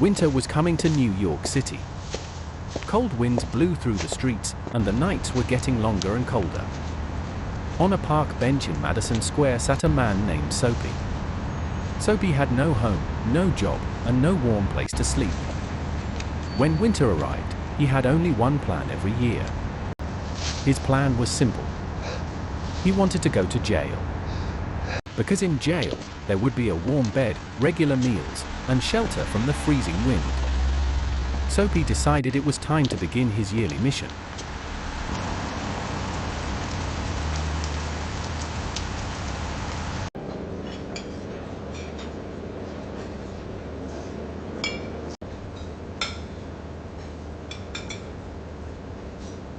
Winter was coming to New York City. Cold winds blew through the streets, and the nights were getting longer and colder. On a park bench in Madison Square sat a man named Soapy. Soapy had no home, no job, and no warm place to sleep. When winter arrived, he had only one plan every year. His plan was simple. He wanted to go to jail. Because in jail, there would be a warm bed, regular meals, and shelter from the freezing wind. Soapy decided it was time to begin his yearly mission.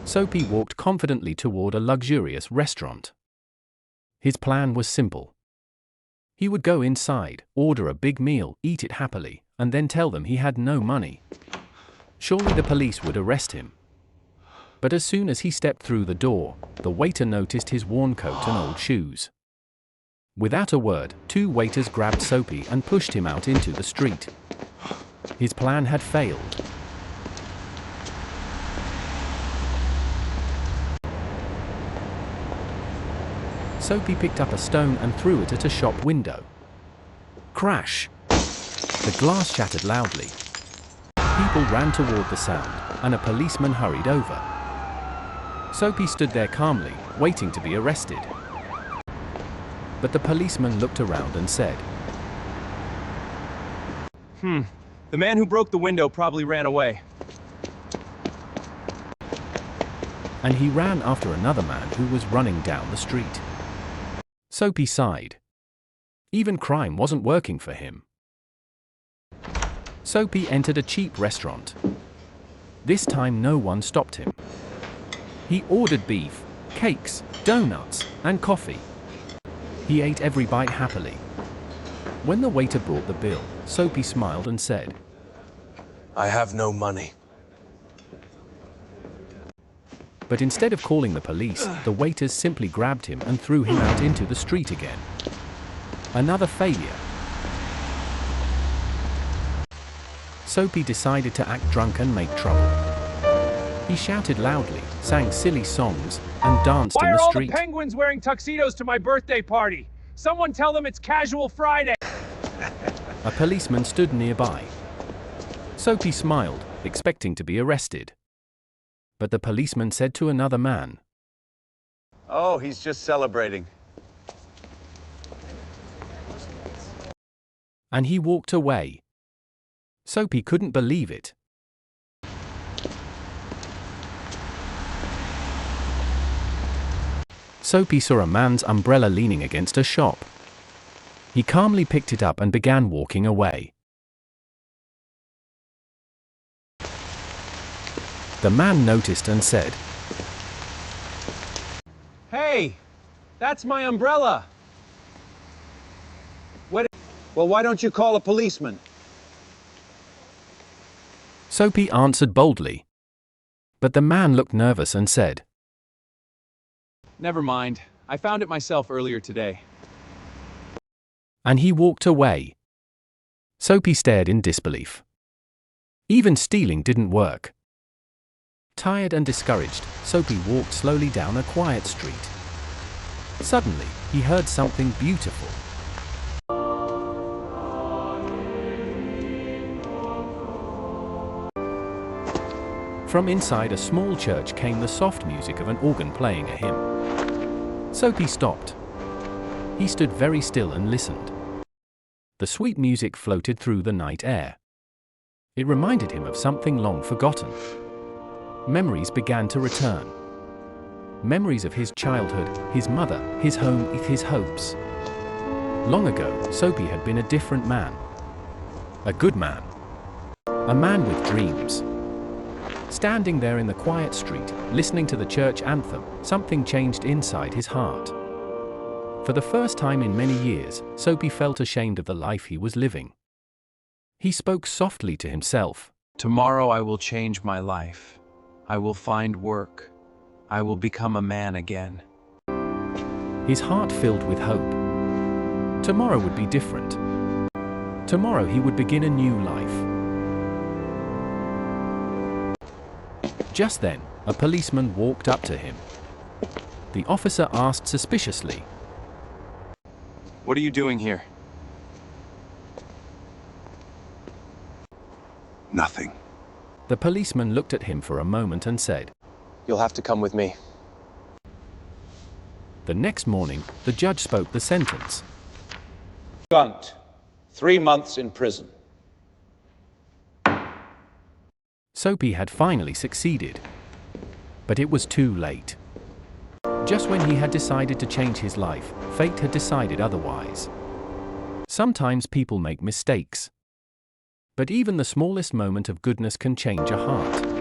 Soapy walked confidently toward a luxurious restaurant. His plan was simple. He would go inside, order a big meal, eat it happily, and then tell them he had no money. Surely the police would arrest him. But as soon as he stepped through the door, the waiter noticed his worn coat and old shoes. Without a word, two waiters grabbed Soapy and pushed him out into the street. His plan had failed. Soapy picked up a stone and threw it at a shop window. Crash! The glass shattered loudly. People ran toward the sound, and a policeman hurried over. Soapy stood there calmly, waiting to be arrested. But the policeman looked around and said, The man who broke the window probably ran away. And he ran after another man who was running down the street. Soapy sighed. Even crime wasn't working for him. Soapy entered a cheap restaurant. This time no one stopped him. He ordered beef, cakes, donuts, and coffee. He ate every bite happily. When the waiter brought the bill, Soapy smiled and said, "I have no money." But instead of calling the police, the waiters simply grabbed him and threw him out into the street again. Another failure. Soapy decided to act drunk and make trouble. He shouted loudly, sang silly songs, and danced in the street. Why are all the penguins wearing tuxedos to my birthday party? Someone tell them it's Casual Friday! A policeman stood nearby. Soapy smiled, expecting to be arrested. But the policeman said to another man, "Oh, he's just celebrating." And he walked away. Soapy couldn't believe it. Soapy saw a man's umbrella leaning against a shop. He calmly picked it up and began walking away. The man noticed and said, Hey, that's my umbrella! Well, why don't you call a policeman? Soapy answered boldly. But the man looked nervous and said, Never mind. I found it myself earlier today. And he walked away. Soapy stared in disbelief. Even stealing didn't work. Tired and discouraged, Soapy walked slowly down a quiet street. Suddenly, he heard something beautiful. From inside a small church came the soft music of an organ playing a hymn. Soapy stopped. He stood very still and listened. The sweet music floated through the night air. It reminded him of something long forgotten. Memories began to return. Memories of his childhood, his mother, his home, his hopes. Long ago, Soapy had been a different man. A good man. A man with dreams. Standing there in the quiet street, listening to the church anthem, something changed inside his heart. For the first time in many years, Soapy felt ashamed of the life he was living. He spoke softly to himself. Tomorrow I will change my life. I will find work. I will become a man again. His heart filled with hope. Tomorrow would be different. Tomorrow he would begin a new life. Just then, a policeman walked up to him. The officer asked suspiciously, What are you doing here? Nothing. The policeman looked at him for a moment and said, You'll have to come with me. The next morning, the judge spoke the sentence. Gunt, 3 months in prison. Soapy had finally succeeded. But it was too late. Just when he had decided to change his life, fate had decided otherwise. Sometimes people make mistakes. But even the smallest moment of goodness can change a heart.